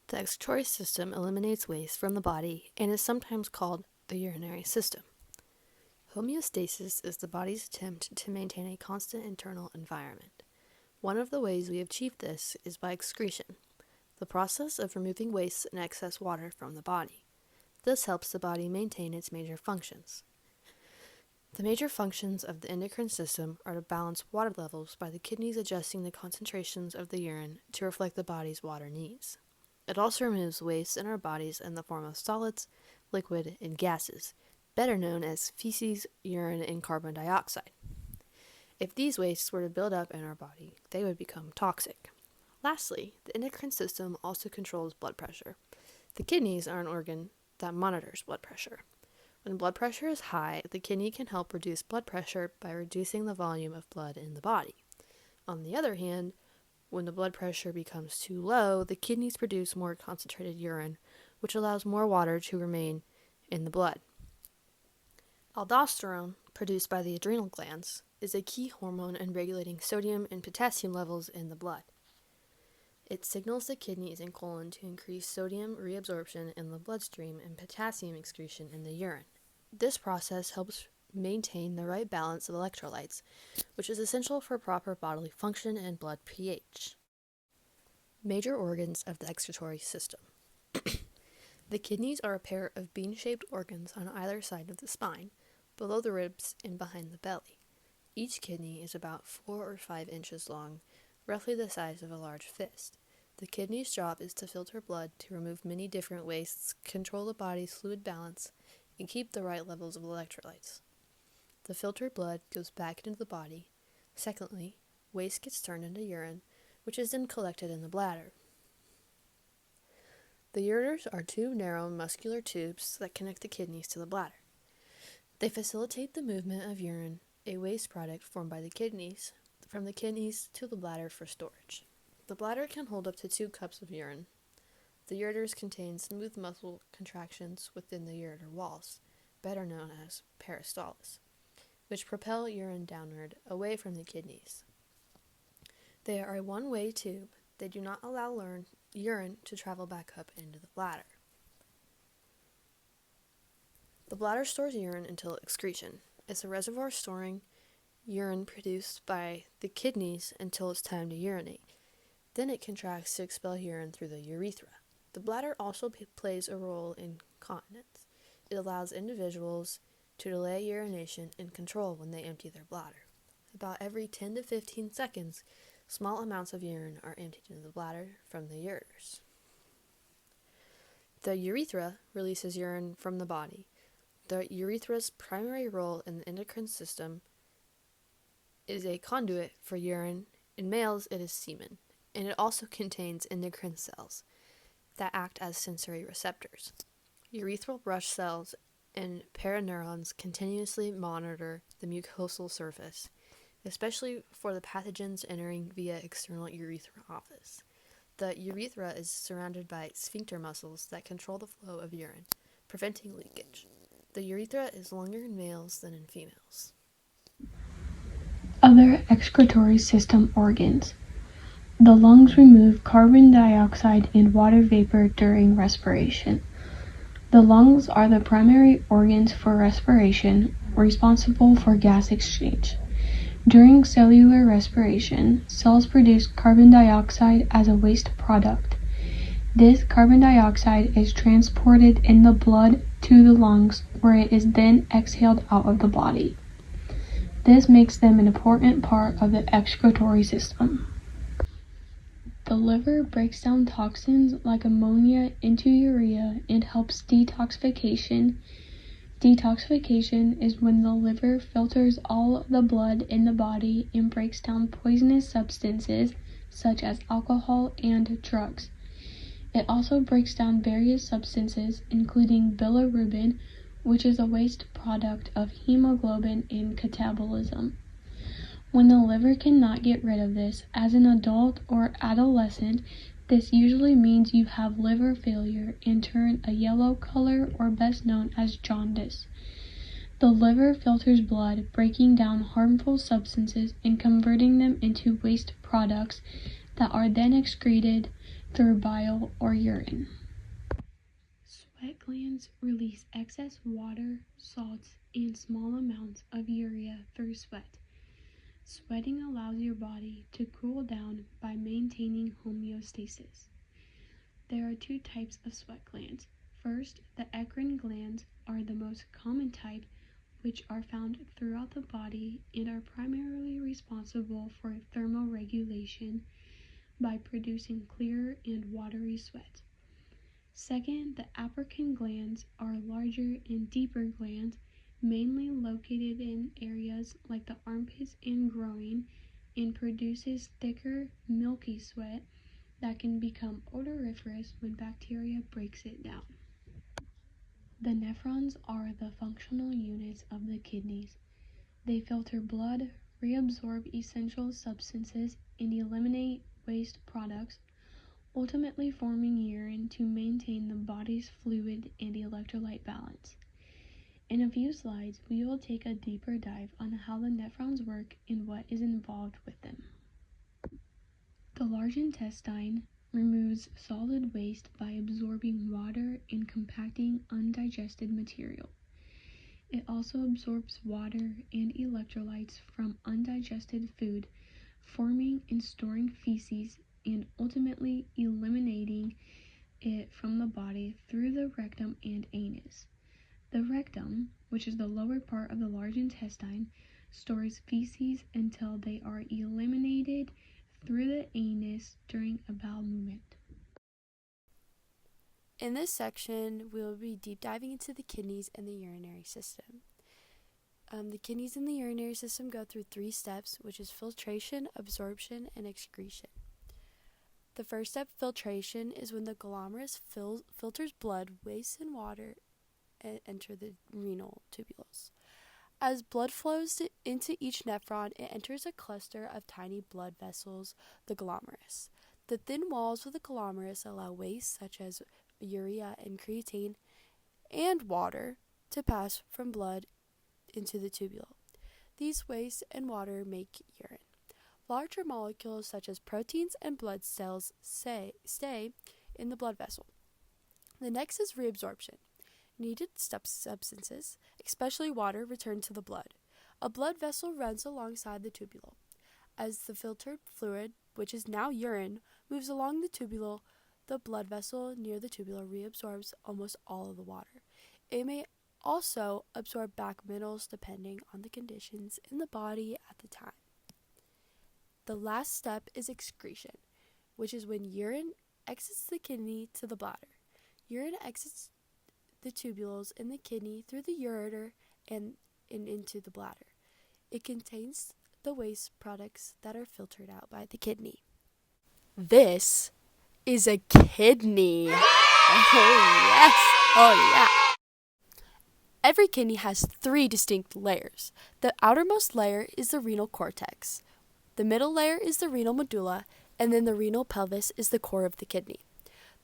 The excretory system eliminates waste from the body and is sometimes called the urinary system. Homeostasis is the body's attempt to maintain a constant internal environment. One of the ways we achieve this is by excretion, the process of removing waste and excess water from the body. This helps the body maintain its major functions. The major functions of the endocrine system are to balance water levels by the kidneys adjusting the concentrations of the urine to reflect the body's water needs. It also removes waste in our bodies in the form of solids, liquid, and gases, better known as feces, urine, and carbon dioxide. If these wastes were to build up in our body, they would become toxic. Lastly, the endocrine system also controls blood pressure. The kidneys are an organ that monitors blood pressure. When blood pressure is high, the kidney can help reduce blood pressure by reducing the volume of blood in the body. On the other hand, when the blood pressure becomes too low, the kidneys produce more concentrated urine, which allows more water to remain in the blood. Aldosterone, produced by the adrenal glands, is a key hormone in regulating sodium and potassium levels in the blood. It signals the kidneys and colon to increase sodium reabsorption in the bloodstream and potassium excretion in the urine. This process helps maintain the right balance of electrolytes, which is essential for proper bodily function and blood pH. Major organs of the excretory system. The kidneys are a pair of bean-shaped organs on either side of the spine, below the ribs and behind the belly. Each kidney is about 4 or 5 inches long, roughly the size of a large fist. The kidney's job is to filter blood to remove many different wastes, control the body's fluid balance, and keep the right levels of electrolytes. The filtered blood goes back into the body. Secondly, waste gets turned into urine, which is then collected in the bladder. The ureters are 2 narrow muscular tubes that connect the kidneys to the bladder. They facilitate the movement of urine, a waste product formed by the kidneys, from the kidneys to the bladder for storage. The bladder can hold up to 2 cups of urine. The ureters contain smooth muscle contractions within the ureter walls, better known as peristalsis, which propel urine downward, away from the kidneys. They are a one-way tube. They do not allow urine to travel back up into the bladder. The bladder stores urine until excretion. It's a reservoir storing urine produced by the kidneys until it's time to urinate. Then it contracts to expel urine through the urethra. The bladder also plays a role in continence. It allows individuals to delay urination and control when they empty their bladder. About every 10 to 15 seconds, small amounts of urine are emptied into the bladder from the ureters. The urethra releases urine from the body. The urethra's primary role in the endocrine system is a conduit for urine. In males, it is semen, and it also contains endocrine cells that act as sensory receptors. Urethral brush cells and perineurons continuously monitor the mucosal surface, especially for the pathogens entering via external urethral office. The urethra is surrounded by sphincter muscles that control the flow of urine, preventing leakage. The urethra is longer in males than in females. Other excretory system organs. The lungs remove carbon dioxide and water vapor during respiration. The lungs are the primary organs for respiration, responsible for gas exchange. During cellular respiration, cells produce carbon dioxide as a waste product. This carbon dioxide is transported in the blood to the lungs, where it is then exhaled out of the body. This makes them an important part of the excretory system. The liver breaks down toxins like ammonia into urea and helps detoxification. Detoxification is when the liver filters all of the blood in the body and breaks down poisonous substances such as alcohol and drugs. It also breaks down various substances, including bilirubin, which is a waste product of hemoglobin and catabolism. When the liver cannot get rid of this, as an adult or adolescent, this usually means you have liver failure and turn a yellow color, or best known as jaundice. The liver filters blood, breaking down harmful substances and converting them into waste products that are then excreted through bile or urine. Sweat glands release excess water, salts, and small amounts of urea through sweat. Sweating allows your body to cool down by maintaining homeostasis. There are two types of sweat glands. First, the eccrine glands are the most common type, which are found throughout the body and are primarily responsible for thermoregulation by producing clear and watery sweat. Second, the apocrine glands are larger and deeper glands, mainly located in areas like the armpits and groin, and produces thicker, milky sweat that can become odoriferous when bacteria breaks it down. The nephrons are the functional units of the kidneys. They filter blood, reabsorb essential substances, and eliminate waste products, ultimately forming urine to maintain the body's fluid and electrolyte balance. In a few slides, we will take a deeper dive on how the nephrons work and what is involved with them. The large intestine removes solid waste by absorbing water and compacting undigested material. It also absorbs water and electrolytes from undigested food, forming and storing feces and ultimately eliminating it from the body through the rectum and anus. The rectum, which is the lower part of the large intestine, stores feces until they are eliminated through the anus during a bowel movement. In this section, we will be deep diving into the kidneys and the urinary system. The kidneys and the urinary system go through 3 steps, which is filtration, absorption, and excretion. The first step, filtration, is when the glomerulus filters blood, waste, and water and enter the renal tubules. As blood flows into each nephron, it enters a cluster of tiny blood vessels, the glomerulus. The thin walls of the glomerulus allow waste such as urea and creatine and water to pass from blood into the tubule. These waste and water make urine. Larger molecules such as proteins and blood cells stay in the blood vessel. The next is reabsorption. Needed substances, especially water, return to the blood. A blood vessel runs alongside the tubule. As the filtered fluid, which is now urine, moves along the tubule, the blood vessel near the tubule reabsorbs almost all of the water. It may also absorb back minerals depending on the conditions in the body at the time. The last step is excretion, which is when urine exits the kidney to the bladder. Urine exits the tubules in the kidney through the ureter and into the bladder. It contains the waste products that are filtered out by the kidney. This is a kidney. Oh yes, oh yeah. Every kidney has 3 distinct layers. The outermost layer is the renal cortex. The middle layer is the renal medulla, and then the renal pelvis is the core of the kidney.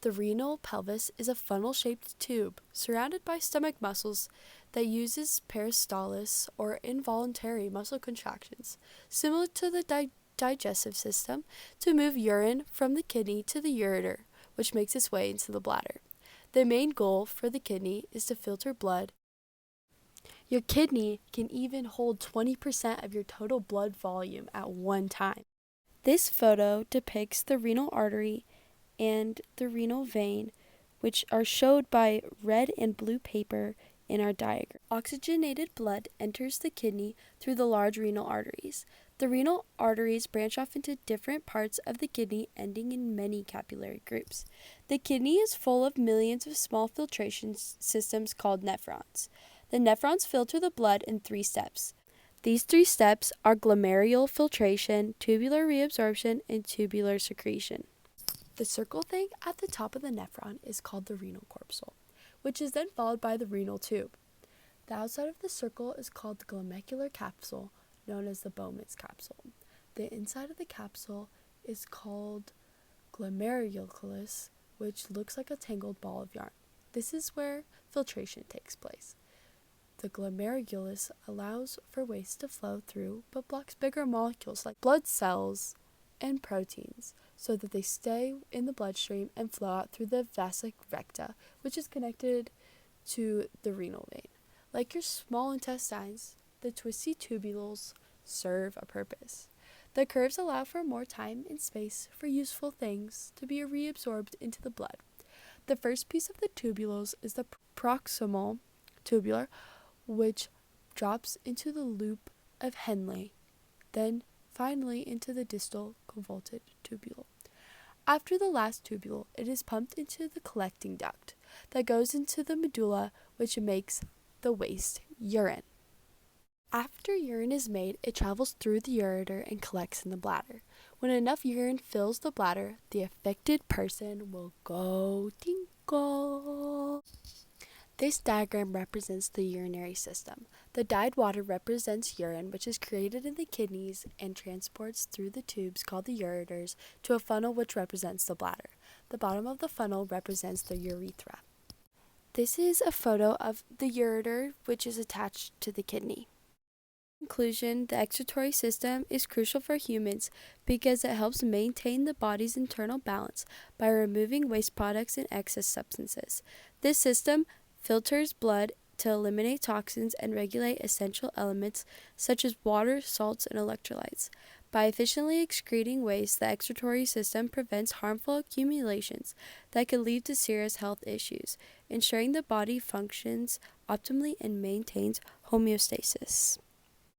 The renal pelvis is a funnel-shaped tube surrounded by stomach muscles that uses peristalsis or involuntary muscle contractions, similar to the digestive system, to move urine from the kidney to the ureter, which makes its way into the bladder. The main goal for the kidney is to filter blood. Your kidney can even hold 20% of your total blood volume at one time. This photo depicts the renal artery and the renal vein, which are showed by red and blue paper in our diagram. Oxygenated blood enters the kidney through the large renal arteries. The renal arteries branch off into different parts of the kidney, ending in many capillary groups. The kidney is full of millions of small filtration systems called nephrons. The nephrons filter the blood in 3 steps. These 3 steps are glomerular filtration, tubular reabsorption, and tubular secretion. The circle thing at the top of the nephron is called the renal corpuscle, which is then followed by the renal tube. The outside of the circle is called the glomerular capsule, known as the Bowman's capsule. The inside of the capsule is called glomerulus, which looks like a tangled ball of yarn. This is where filtration takes place. The glomerulus allows for waste to flow through, but blocks bigger molecules like blood cells and proteins, so that they stay in the bloodstream and flow out through the vasa recta, which is connected to the renal vein. Like your small intestines, the twisty tubules serve a purpose. The curves allow for more time and space for useful things to be reabsorbed into the blood. The first piece of the tubules is the proximal tubular, which drops into the loop of Henle, then finally into the distal convoluted tubule. After the last tubule, it is pumped into the collecting duct that goes into the medulla, which makes the waste urine. After urine is made, it travels through the ureter and collects in the bladder. When enough urine fills the bladder, the affected person will go tinkle. This diagram represents the urinary system. The dyed water represents urine, which is created in the kidneys and transports through the tubes called the ureters to a funnel which represents the bladder. The bottom of the funnel represents the urethra. This is a photo of the ureter, which is attached to the kidney. In conclusion, the excretory system is crucial for humans because it helps maintain the body's internal balance by removing waste products and excess substances. This system filters blood to eliminate toxins and regulate essential elements such as water, salts, and electrolytes. By efficiently excreting waste, the excretory system prevents harmful accumulations that could lead to serious health issues, ensuring the body functions optimally and maintains homeostasis.